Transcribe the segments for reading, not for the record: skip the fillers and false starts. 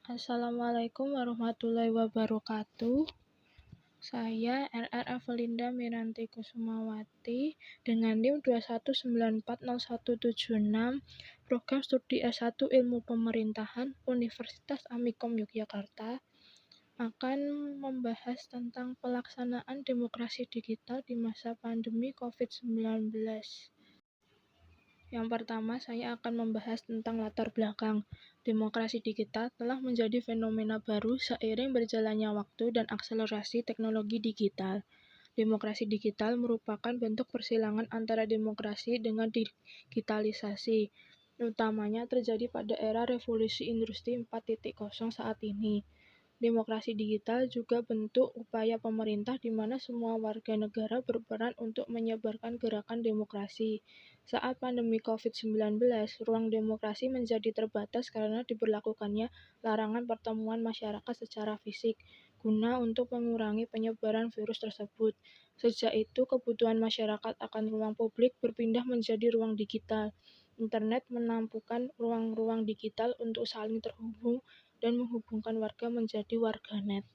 Assalamualaikum warahmatullahi wabarakatuh. Saya RR Evelinda Miranti Kusumawati dengan NIM 219400176, Program Studi S1 Ilmu Pemerintahan Universitas Amikom Yogyakarta, akan membahas tentang pelaksanaan demokrasi digital di masa pandemi COVID-19. Yang pertama, saya akan membahas tentang latar belakang. Demokrasi digital telah menjadi fenomena baru seiring berjalannya waktu dan akselerasi teknologi digital. Demokrasi digital merupakan bentuk persilangan antara demokrasi dengan digitalisasi, utamanya terjadi pada era revolusi industri 4.0 saat ini. Demokrasi digital juga bentuk upaya pemerintah di mana semua warga negara berperan untuk menyebarkan gerakan demokrasi. Saat pandemi COVID-19, ruang demokrasi menjadi terbatas karena diberlakukannya larangan pertemuan masyarakat secara fisik, guna untuk mengurangi penyebaran virus tersebut. Sejak itu, kebutuhan masyarakat akan ruang publik berpindah menjadi ruang digital. Internet menampukan ruang-ruang digital untuk saling terhubung dan menghubungkan warga menjadi warganet.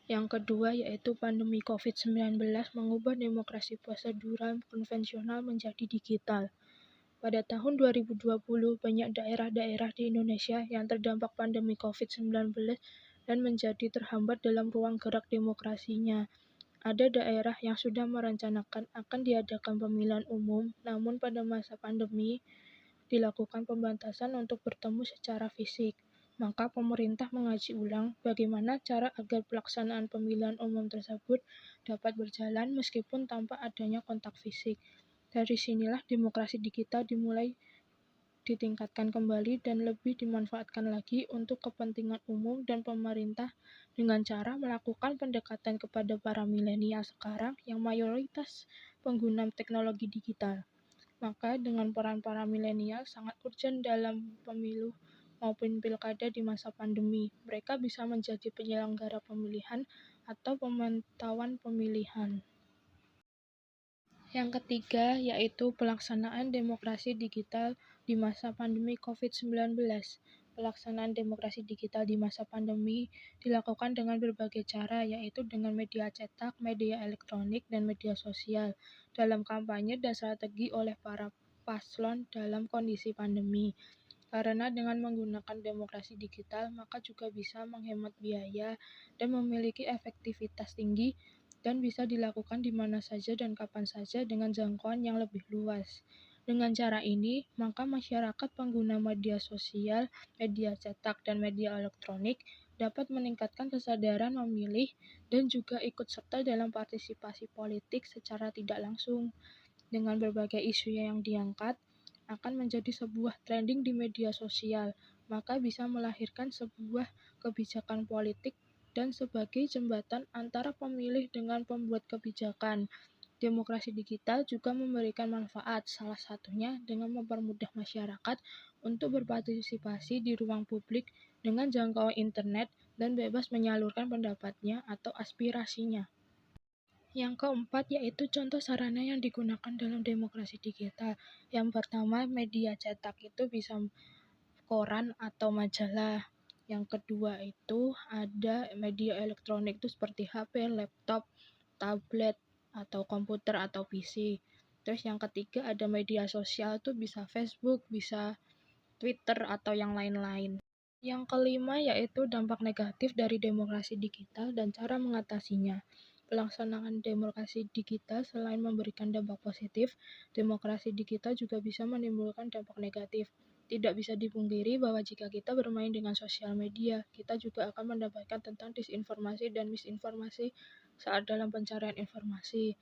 Yang kedua yaitu pandemi COVID-19 mengubah demokrasi prosedural konvensional menjadi digital. Pada tahun 2020, banyak daerah-daerah di Indonesia yang terdampak pandemi COVID-19 dan menjadi terhambat dalam ruang gerak demokrasinya. Ada daerah yang sudah merencanakan akan diadakan pemilihan umum, namun pada masa pandemi dilakukan pembatasan untuk bertemu secara fisik. Maka pemerintah mengkaji ulang bagaimana cara agar pelaksanaan pemilihan umum tersebut dapat berjalan meskipun tanpa adanya kontak fisik. Dari sinilah demokrasi digital dimulai ditingkatkan kembali dan lebih dimanfaatkan lagi untuk kepentingan umum dan pemerintah dengan cara melakukan pendekatan kepada para milenial sekarang yang mayoritas pengguna teknologi digital. Maka dengan peran para milenial sangat urgent dalam pemilu maupun pilkada di masa pandemi. Mereka bisa menjadi penyelenggara pemilihan atau pemantauan pemilihan. Yang ketiga yaitu pelaksanaan demokrasi digital di masa pandemi COVID-19. Pelaksanaan demokrasi digital di masa pandemi dilakukan dengan berbagai cara, yaitu dengan media cetak, media elektronik, dan media sosial, dalam kampanye dan strategi oleh para paslon dalam kondisi pandemi. Karena dengan menggunakan demokrasi digital, maka juga bisa menghemat biaya dan memiliki efektivitas tinggi dan bisa dilakukan di mana saja dan kapan saja dengan jangkauan yang lebih luas. Dengan cara ini, maka masyarakat pengguna media sosial, media cetak, dan media elektronik dapat meningkatkan kesadaran memilih dan juga ikut serta dalam partisipasi politik secara tidak langsung. Dengan berbagai isu yang diangkat, akan menjadi sebuah trending di media sosial, maka bisa melahirkan sebuah kebijakan politik dan sebagai jembatan antara pemilih dengan pembuat kebijakan. Demokrasi digital juga memberikan manfaat, salah satunya dengan mempermudah masyarakat untuk berpartisipasi di ruang publik dengan jangkauan internet dan bebas menyalurkan pendapatnya atau aspirasinya. Yang keempat yaitu contoh sarana yang digunakan dalam demokrasi digital. Yang pertama, media cetak itu bisa koran atau majalah. Yang kedua itu ada media elektronik itu seperti HP, laptop, tablet, atau komputer atau PC. Terus yang ketiga ada media sosial itu bisa Facebook, bisa Twitter atau yang lain-lain. Yang kelima yaitu dampak negatif dari demokrasi digital dan cara mengatasinya. Pelaksanaan demokrasi digital selain memberikan dampak positif, demokrasi digital juga bisa menimbulkan dampak negatif. Tidak bisa dipungkiri bahwa jika kita bermain dengan sosial media, kita juga akan mendapatkan tentang disinformasi dan misinformasi saat dalam pencarian informasi.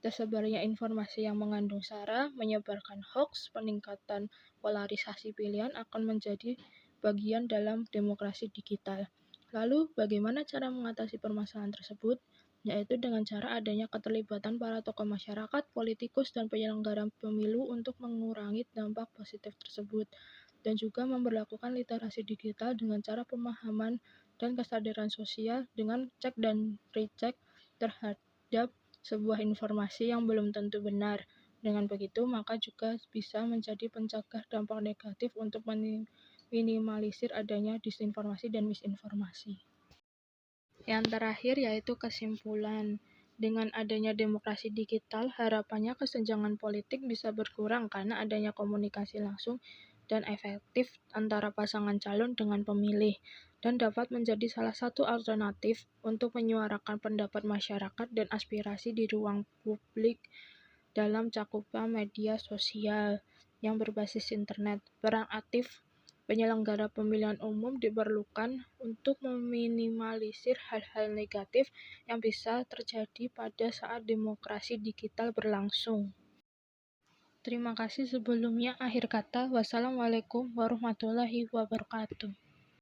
Tersebarnya informasi yang mengandung sara, menyebarkan hoax, peningkatan polarisasi pilihan akan menjadi bagian dalam demokrasi digital. Lalu, bagaimana cara mengatasi permasalahan tersebut? Yaitu dengan cara adanya keterlibatan para tokoh masyarakat, politikus, dan penyelenggara pemilu untuk mengurangi dampak positif tersebut, dan juga memberlakukan literasi digital dengan cara pemahaman dan kesadaran sosial dengan cek dan recheck terhadap sebuah informasi yang belum tentu benar. Dengan begitu, maka juga bisa menjadi pencegah dampak negatif untuk meminimalisir adanya disinformasi dan misinformasi. Yang terakhir yaitu kesimpulan. Dengan adanya demokrasi digital, harapannya kesenjangan politik bisa berkurang karena adanya komunikasi langsung dan efektif antara pasangan calon dengan pemilih, dan dapat menjadi salah satu alternatif untuk menyuarakan pendapat masyarakat dan aspirasi di ruang publik dalam cakupan media sosial yang berbasis internet. Peran aktif penyelenggara pemilihan umum diperlukan untuk meminimalisir hal-hal negatif yang bisa terjadi pada saat demokrasi digital berlangsung. Terima kasih sebelumnya. Akhir kata, wassalamualaikum warahmatullahi wabarakatuh.